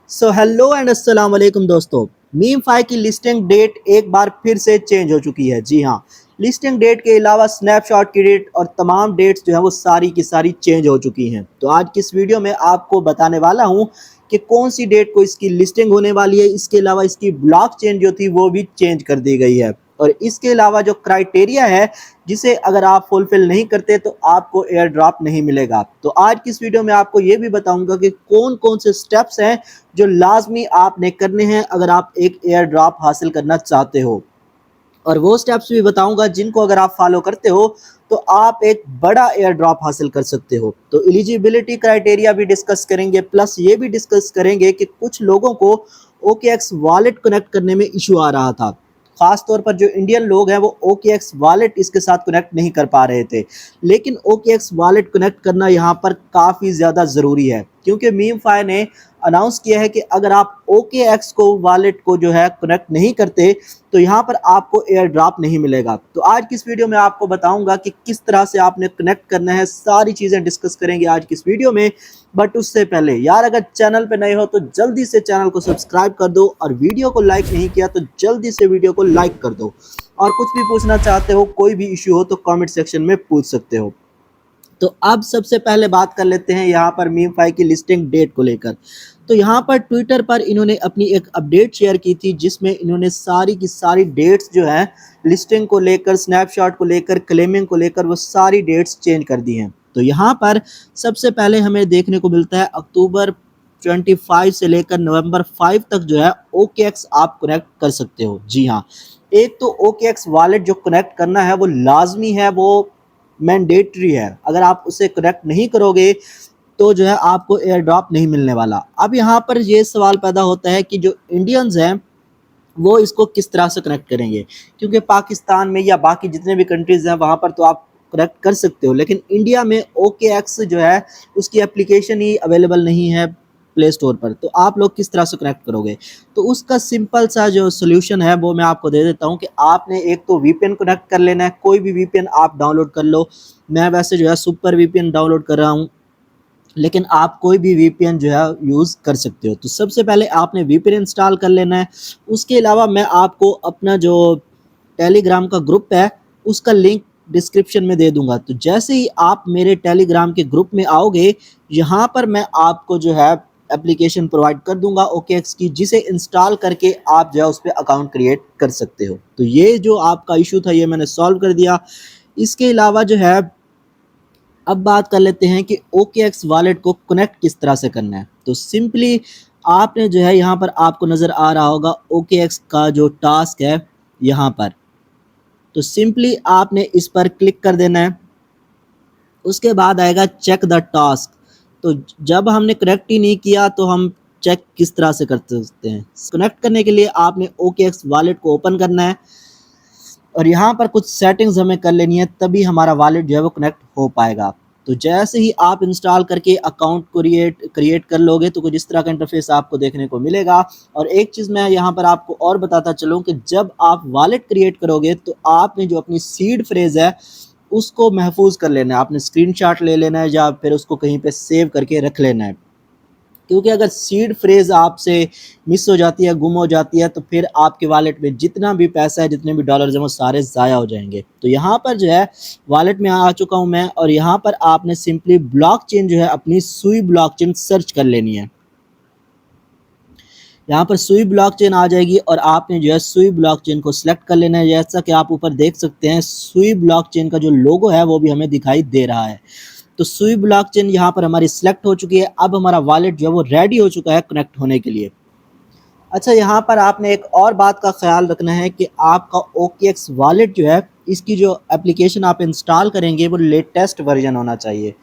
So hello and अस्सलाम वालेकुम दोस्तों। मीम फाई की लिस्टिंग डेट एक बार फिर से चेंज हो चुकी है। जी हाँ, लिस्टिंग डेट के अलावा स्नैपशॉट की डेट और तमाम डेट्स जो है वो सारी की सारी चेंज हो चुकी हैं। तो आज की इस वीडियो में आपको बताने वाला हूँ कि कौन सी डेट को इसकी लिस्टिंग होने वाली है। इसके अलावा इसकी ब्लॉक चेन जो थी वो भी चेंज कर दी गई है, और इसके अलावा जो क्राइटेरिया है जिसे अगर आप फुलफिल नहीं करते तो आपको एयर ड्रॉप नहीं मिलेगा। तो आज की इस वीडियो में आपको ये भी बताऊंगा कि कौन कौन से स्टेप्स हैं जो लाजमी आपने करने हैं अगर आप एक एयर ड्रॉप हासिल करना चाहते हो, और वो स्टेप्स भी बताऊंगा जिनको अगर आप फॉलो करते हो तो आप एक बड़ा एयर ड्रॉप हासिल कर सकते हो। तो एलिजिबिलिटी क्राइटेरिया भी डिस्कस करेंगे, प्लस ये भी डिस्कस करेंगे कि कुछ लोगों को OKX वॉलेट कनेक्ट करने में इशू आ रहा था। खास तौर पर जो इंडियन लोग हैं वो OKX वॉलेट इसके साथ कनेक्ट नहीं कर पा रहे थे, लेकिन OKX वॉलेट कनेक्ट करना यहाँ पर काफ़ी ज़्यादा ज़रूरी है, क्योंकि मीम फाई ने अनाउंस किया है कि अगर आप OKX को वॉलेट को जो है कनेक्ट नहीं करते तो यहाँ पर आपको एयर ड्रॉप नहीं मिलेगा। तो आज की इस वीडियो में आपको बताऊंगा कि किस तरह से आपने कनेक्ट करना है, सारी चीज़ें डिस्कस करेंगे आज की इस वीडियो में। बट उससे पहले यार, अगर चैनल पे नए हो तो जल्दी से चैनल को सब्सक्राइब कर दो, और वीडियो को लाइक नहीं किया तो जल्दी से वीडियो को लाइक कर दो। और कुछ भी पूछना चाहते हो, कोई भी इश्यू हो तो कमेंट सेक्शन में पूछ सकते हो। तो अब सबसे पहले बात कर लेते हैं यहाँ पर मीम फाई की लिस्टिंग डेट को लेकर। तो यहाँ पर ट्विटर पर इन्होंने अपनी एक अपडेट शेयर की थी जिसमें इन्होंने सारी की सारी डेट्स जो है लिस्टिंग को लेकर, स्नैपशॉट को लेकर, क्लेमिंग को लेकर, वो सारी डेट्स चेंज कर दी हैं। तो यहाँ पर सबसे पहले हमें देखने को मिलता है अक्टूबर 25 से लेकर नवंबर 5 तक जो है OKX आप कनेक्ट कर सकते हो। जी हाँ, एक तो OKX वॉलेट जो कनेक्ट करना है वो लाजमी है, वो मैंडेटरी है। अगर आप उसे कनेक्ट नहीं करोगे तो जो है आपको एयर ड्रॉप नहीं मिलने वाला। अब यहाँ पर ये सवाल पैदा होता है कि जो इंडियंस हैं वो इसको किस तरह से कनेक्ट करेंगे, क्योंकि पाकिस्तान में या बाकी जितने भी कंट्रीज़ हैं वहाँ पर तो आप कनेक्ट कर सकते हो, लेकिन इंडिया में OKX जो है उसकी एप्लीकेशन ही अवेलेबल नहीं है प्ले स्टोर पर। तो आप लोग किस तरह से कनेक्ट करोगे? तो उसका सिंपल सा जो सोल्यूशन है वो मैं आपको दे देता हूँ कि आपने एक तो VPN कनेक्ट कर लेना है। कोई भी VPN आप डाउनलोड कर लो। मैं वैसे जो है सुपर VPN डाउनलोड कर रहा हूँ, लेकिन आप कोई भी VPN जो है यूज़ कर सकते हो। तो सबसे पहले आपने VPN इंस्टॉल कर लेना है। उसके अलावा मैं आपको अपना जो टेलीग्राम का ग्रुप है उसका लिंक डिस्क्रिप्शन में दे दूंगा। तो जैसे ही आप मेरे टेलीग्राम के ग्रुप में आओगे, यहाँ पर मैं आपको जो है एप्लीकेशन प्रोवाइड कर दूंगा OKX की, जिसे इंस्टॉल करके आप जो है उस पर अकाउंट क्रिएट कर सकते हो। तो ये जो आपका इशू था ये मैंने सॉल्व कर दिया। इसके अलावा जो है अब बात कर लेते हैं कि OKX वॉलेट को कनेक्ट किस तरह से करना है। तो सिंपली आपने जो है यहाँ पर आपको नज़र आ रहा होगा OKX का जो टास्क है यहाँ पर, तो सिंपली आपने इस पर क्लिक कर देना है। उसके बाद आएगा चेक द टास्क। तो जब हमने कनेक्ट ही नहीं किया तो हम चेक किस तरह से कर सकते हैं? कनेक्ट करने के लिए आपने OKX वॉलेट को ओपन करना है, और यहाँ पर कुछ सेटिंग्स हमें कर लेनी है, तभी हमारा वॉलेट जो है वो कनेक्ट हो पाएगा। तो जैसे ही आप इंस्टॉल करके अकाउंट को क्रिएट कर लोगे तो कुछ इस तरह का इंटरफेस आपको देखने को मिलेगा। और एक चीज़ मैं यहाँ पर आपको और बताता चलूँ कि जब आप वॉलेट क्रिएट करोगे तो आपने जो अपनी सीड फ्रेज़ है उसको महफूज कर लेना है। आपने स्क्रीनशॉट ले लेना है या फिर उसको कहीं पे सेव करके रख लेना है, क्योंकि अगर सीड फ्रेज़ आपसे मिस हो जाती है, गुम हो जाती है, तो फिर आपके वॉलेट में जितना भी पैसा है, जितने भी डॉलर्स हैं, वो सारे ज़ाया हो जाएंगे। तो यहाँ पर जो है वॉलेट में आ चुका हूँ मैं, और यहाँ पर आपने सिंपली ब्लॉकचेन जो है अपनी सुई ब्लॉकचेन सर्च कर लेनी है। यहाँ पर सुई ब्लॉकचेन आ जाएगी और आपने जो है सुई ब्लॉकचेन को सिलेक्ट कर लेना है। जैसा कि आप ऊपर देख सकते हैं सुई ब्लॉकचेन का जो लोगो है वो भी हमें दिखाई दे रहा है। तो सुई ब्लॉकचेन यहाँ पर हमारी सिलेक्ट हो चुकी है। अब हमारा वॉलेट जो है वो रेडी हो चुका है कनेक्ट होने के लिए। अच्छा, यहाँ पर आपने एक और बात का ख्याल रखना है कि आपका OKX वॉलेट जो है इसकी जो एप्लीकेशन आप इंस्टॉल करेंगे वो लेटेस्ट वर्जन होना चाहिए।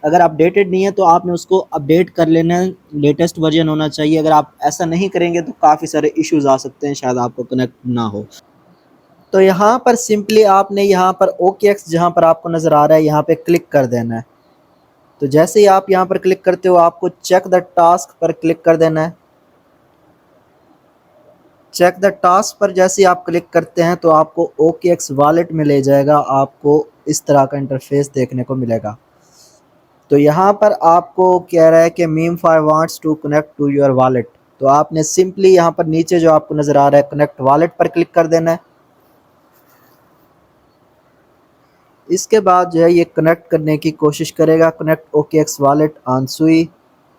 अगर अपडेटेड नहीं है तो आपने उसको अपडेट कर लेना है, लेटेस्ट वर्जन होना चाहिए। अगर आप ऐसा नहीं करेंगे तो काफ़ी सारे इश्यूज आ सकते हैं, शायद आपको कनेक्ट ना हो। तो यहाँ पर सिंपली आपने यहाँ पर OKX जहाँ पर आपको नज़र आ रहा है यहाँ पे क्लिक कर देना है। तो जैसे ही आप यहाँ पर क्लिक करते हो आपको चेक द टास्क पर क्लिक कर देना है। चेक द टास्क पर जैसे ही आप क्लिक करते हैं तो आपको OKX वॉलेट में ले जाएगा। आपको इस तरह का इंटरफेस देखने को मिलेगा। तो यहाँ पर आपको कह रहा है कि MemeFi wants to connect to your wallet. तो आपने सिंपली यहाँ पर नीचे जो आपको नज़र आ रहा है कनेक्ट वॉलेट पर क्लिक कर देना है। इसके बाद जो है ये कनेक्ट करने की कोशिश करेगा। कनेक्ट OKX वॉलेट ऑन सुई,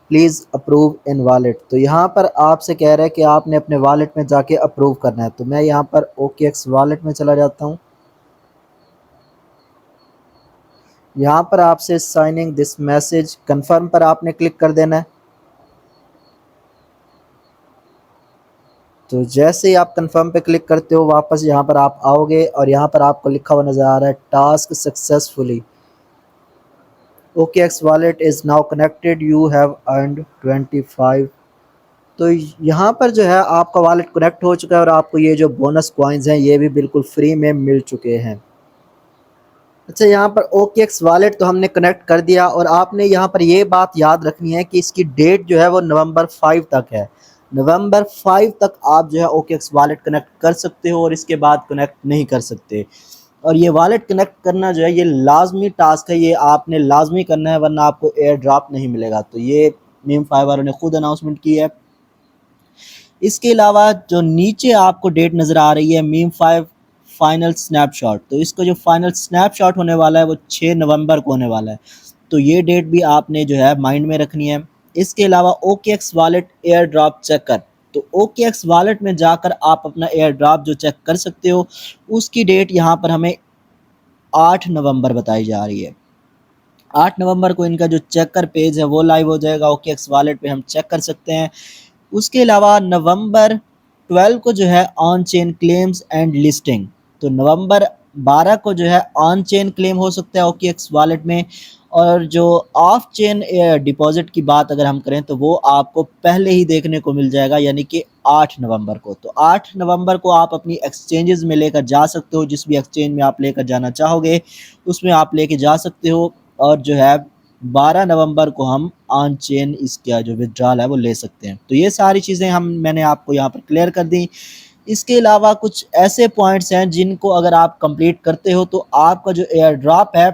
प्लीज़ अप्रूव इन वॉलेट। तो यहाँ पर आपसे कह रहा है कि आपने अपने वॉलेट में जाके अप्रूव करना है। तो मैं यहाँ पर OKX वॉलेट में चला जाता हूँ। यहाँ पर आपसे साइनिंग दिस मैसेज कंफर्म पर आपने क्लिक कर देना है। तो जैसे ही आप कंफर्म पे क्लिक करते हो वापस यहाँ पर आप आओगे और यहाँ पर आपको लिखा हुआ नज़र आ रहा है task successfully, OKX wallet is now connected, you have earned 25। तो यहाँ पर जो है आपका वॉलेट कनेक्ट हो चुका है और आपको ये जो बोनस कॉइन्स हैं ये भी बिल्कुल फ्री में मिल चुके हैं। अच्छा, यहाँ पर OKX वॉलेट तो हमने कनेक्ट कर दिया और आपने यहाँ पर ये बात याद रखनी है कि इसकी डेट जो है वो नवंबर 5 तक है। नवंबर 5 तक आप जो है OKX वॉलेट कनेक्ट कर सकते हो और इसके बाद कनेक्ट नहीं कर सकते। और ये वॉलेट कनेक्ट करना जो है ये लाजमी टास्क है, ये आपने लाजमी करना है वरना आपको एयर ड्रॉप नहीं मिलेगा। तो ये मीम5 वालों ने खुद अनाउंसमेंट की है। इसके अलावा जो नीचे आपको डेट नज़र आ रही है मीम5 फाइनल स्नैपशॉट, तो इसका जो फाइनल स्नैपशॉट होने वाला है वो 6 नवंबर को होने वाला है। तो ये डेट भी आपने जो है माइंड में रखनी है। इसके अलावा OKX wallet air drop checker, तो OKX वॉलेट में जाकर आप अपना एयर ड्रॉप जो चेक कर सकते हो उसकी डेट यहाँ पर हमें 8 नवंबर बताई जा रही है। 8 नवंबर को इनका जो चेकर पेज है वो लाइव हो जाएगा, OKX वॉलेट पे हम चेक कर सकते हैं। उसके अलावा नवंबर 12 को जो है on chain claims and listing, तो नवंबर 12 को जो है ऑन चेन क्लेम हो सकता है OKX वॉलेट में। और जो ऑफ चेन डिपॉजिट की बात अगर हम करें तो वो आपको पहले ही देखने को मिल जाएगा, यानी कि 8 नवंबर को। तो 8 नवंबर को आप अपनी एक्सचेंजेस में लेकर जा सकते हो, जिस भी एक्सचेंज में आप लेकर जाना चाहोगे उसमें आप लेके जा सकते हो। और जो है 12 नवंबर को हम ऑन चेन इसका जो विड्रॉल है वो ले सकते हैं। तो ये सारी चीज़ें मैंने आपको यहाँ पर क्लियर कर दी। इसके अलावा कुछ ऐसे पॉइंट्स हैं जिनको अगर आप कंप्लीट करते हो तो आपका जो एयर ड्रॉप है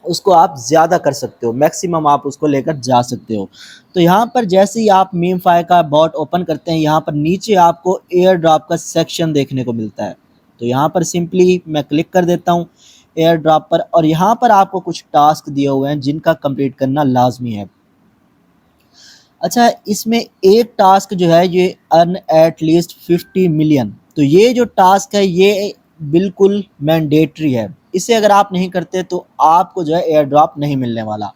उसको आप ज़्यादा कर सकते हो, मैक्सिमम आप उसको लेकर जा सकते हो। तो यहाँ पर जैसे ही आप मीम5 का बॉट ओपन करते हैं यहाँ पर नीचे आपको एयर ड्रॉप का सेक्शन देखने को मिलता है। तो यहाँ पर सिंपली मैं क्लिक कर देता हूँ एयर ड्रॉप पर और यहाँ पर आपको कुछ टास्क दिए हुए हैं जिनका कंप्लीट करना लाजमी है। अच्छा, इसमें एक टास्क जो है ये अर्न एट लीस्ट 50 मिलियन, तो ये जो टास्क है ये बिल्कुल मैंडेटरी है। इसे अगर आप नहीं करते तो आपको जो है एयर ड्रॉप नहीं मिलने वाला।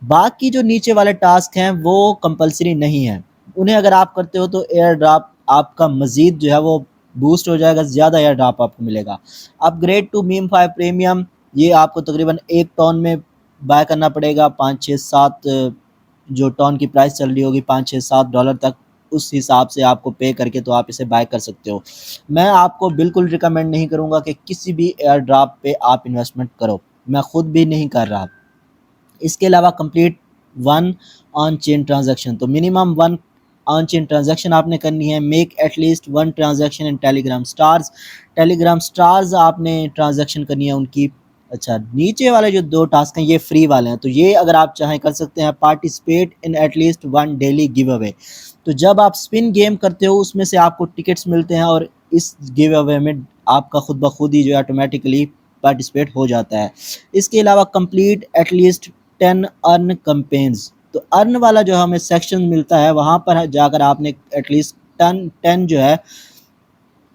बाकी जो नीचे वाले टास्क हैं वो कंपलसरी नहीं है, उन्हें अगर आप करते हो तो एयर ड्रॉप आपका मज़ीद जो है वो बूस्ट हो जाएगा, ज़्यादा एयर ड्रॉप आपको मिलेगा। अपग्रेड टू मीम5 प्रीमियम, ये आपको तकरीबन 1 टन में बाय करना पड़ेगा, 5 6 7 जो टन की प्राइस चल रही होगी 5 6 7 डॉलर तक, उस हिसाब से आपको पे करके तो आप इसे बाय कर सकते हो। मैं आपको बिल्कुल रिकमेंड नहीं करूँगा कि किसी भी एयर ड्रॉप पे आप इन्वेस्टमेंट करो, मैं ख़ुद भी नहीं कर रहा। इसके अलावा कंप्लीट 1 ऑन चेन ट्रांजैक्शन, तो मिनिमम 1 ऑन चेन ट्रांजैक्शन आपने करनी है। Make at least 1 transaction in Telegram stars, Telegram stars आपने ट्रांजैक्शन करनी है उनकी। अच्छा, नीचे वाले जो 2 टास्क हैं ये फ्री वाले हैं, तो ये अगर आप चाहें कर सकते हैं। Participate in at least 1 daily give away, तो जब आप स्पिन गेम करते हो उसमें से आपको टिकट्स मिलते हैं और इस गिव अवे में आपका खुद ब खुद ही जो है ऑटोमेटिकली पार्टिसिपेट हो जाता है। इसके अलावा कंप्लीट एटलीस्ट 10 अर्न कैंपेन्स, तो अर्न वाला जो हमें सेक्शन मिलता है वहाँ पर जाकर आपने एटलीस्ट 10 जो है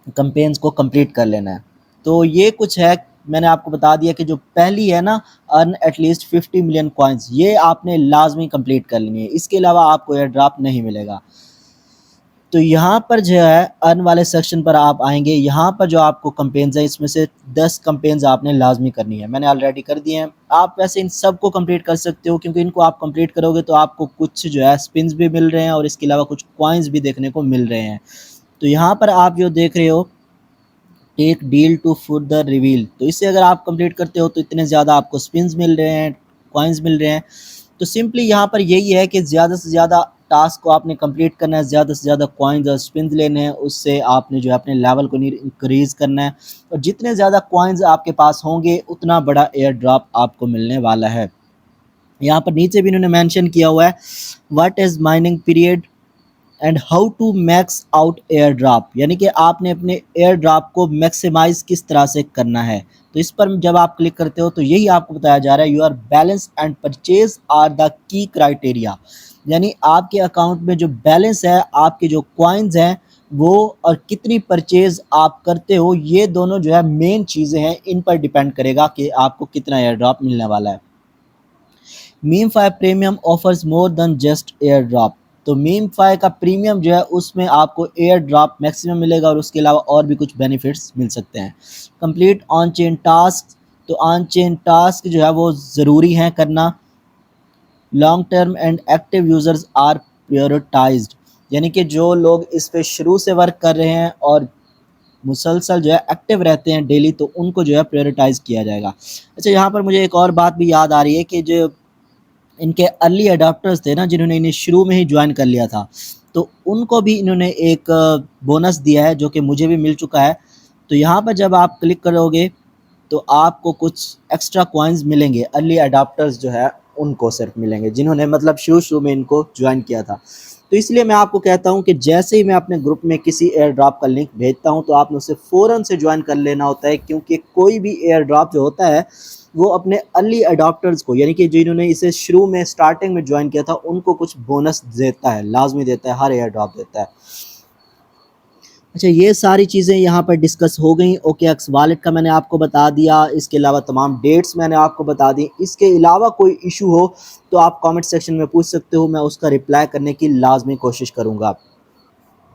कैंपेन्स को कंप्लीट कर लेना है। तो ये कुछ है, मैंने आपको बता दिया कि जो पहली है ना अर्न एटलीस्ट 50 मिलियन कॉइन्स, ये आपने लाजमी कंप्लीट कर लेनी है, इसके अलावा आपको एयर ड्रॉप नहीं मिलेगा। तो यहाँ पर जो है अर्न वाले सेक्शन पर आप आएंगे, यहाँ पर जो आपको कैंपेन्स है इसमें से 10 कैंपेन्स आपने लाजमी करनी है, मैंने ऑलरेडी कर दिए हैं। आप वैसे इन सब को कंप्लीट कर सकते हो क्योंकि इनको आप कंप्लीट करोगे तो आपको कुछ जो है स्पिन्स भी मिल रहे हैं और इसके अलावा कुछ कॉइन्स भी देखने को मिल रहे हैं। तो यहाँ पर आप जो देख रहे हो take deal to further reveal, तो इसे अगर आप कंप्लीट करते हो तो इतने ज़्यादा आपको स्पिन्स मिल रहे हैं, कॉइन्स मिल रहे हैं। तो सिंपली यहाँ पर यही है कि ज़्यादा से ज़्यादा टास्क को आपने कंप्लीट करना है, ज़्यादा से ज़्यादा कॉइन्स और स्पिन्स लेने हैं, उससे आपने जो है अपने लेवल को इंक्रीज़ करना है। और जितने ज़्यादा कॉइन्स आपके पास होंगे उतना बड़ा एयर ड्रॉप आपको मिलने वाला है। यहाँ पर नीचे भी इन्होंने मेंशन किया हुआ है what is mining period, and how to max out airdrop, यानी कि आपने अपने एयर ड्रॉप को मैक्सिमाइज किस तरह से करना है। तो इस पर जब आप क्लिक करते हो तो यही आपको बताया जा रहा है, your balance and purchase are the key criteria, यानी आपके अकाउंट में जो बैलेंस है, आपके जो कॉइन्स हैं वो, और कितनी परचेज आप करते हो, ये दोनों जो है मेन चीज़ें हैं, इन पर डिपेंड करेगा कि आपको कितना एयर ड्रॉप मिलने वाला है। MemeFi premium offers more than just airdrop, तो मीम फाई का प्रीमियम जो है उसमें आपको एयर ड्रॉप मैक्सिमम मिलेगा और उसके अलावा और भी कुछ बेनिफिट्स मिल सकते हैं। कंप्लीट ऑन चेन टास्क, तो ऑन चेन टास्क जो है वो ज़रूरी है करना। Long term and active users are prioritised, यानी कि जो लोग इस पे शुरू से वर्क कर रहे हैं और मुसलसल जो है एक्टिव रहते हैं डेली, तो उनको जो है प्रायोरिटाइज़ किया जाएगा। अच्छा, यहाँ पर मुझे एक और बात भी याद आ रही है कि जो इनके अर्ली अडॉप्टर्स थे ना, जिन्होंने इन्हें शुरू में ही ज्वाइन कर लिया था, तो उनको भी इन्होंने एक बोनस दिया है जो कि मुझे भी मिल चुका है। तो यहाँ पर जब आप क्लिक करोगे तो आपको कुछ एक्स्ट्रा कॉइन्स मिलेंगे, अर्ली अडॉप्टर्स जो है उनको सिर्फ मिलेंगे, जिन्होंने मतलब शुरू में इनको ज्वाइन किया था। तो इसलिए मैं आपको कहता हूँ कि जैसे ही मैं अपने ग्रुप में किसी एयर ड्रॉप का लिंक भेजता हूँ तो आपने उसे फ़ौरन से ज्वाइन कर लेना होता है, क्योंकि कोई भी एयर ड्रॉप जो होता है वो अपने अर्ली अडॉप्टर्स को, यानी कि जिन्होंने इसे शुरू में स्टार्टिंग में ज्वाइन किया था, उनको कुछ बोनस देता है, लाजमी देता है, हर एयर ड्रॉप देता है। अच्छा, ये सारी चीज़ें यहाँ पर डिस्कस हो गई। OKX वॉलेट का मैंने आपको बता दिया, इसके अलावा तमाम डेट्स मैंने आपको बता दी। इसके अलावा कोई इशू हो तो आप कमेंट सेक्शन में पूछ सकते हो, मैं उसका रिप्लाई करने की लाजमी कोशिश करूँगा।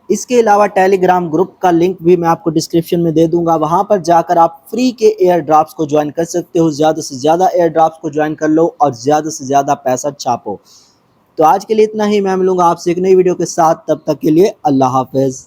इसके अलावा टेलीग्राम ग्रुप का लिंक भी मैं आपको डिस्क्रिप्शन में दे दूंगा, वहाँ पर जाकर आप फ्री के एयर ड्रॉप्स को ज्वाइन कर सकते हो। ज़्यादा से ज़्यादा एयर ड्रॉप्स को ज्वाइन कर लो और ज़्यादा से ज़्यादा पैसा छापो। तो आज के लिए इतना ही, मैं मिलूंगा आपसे एक नई वीडियो के साथ, तब तक के लिए अल्लाह हाफिज़।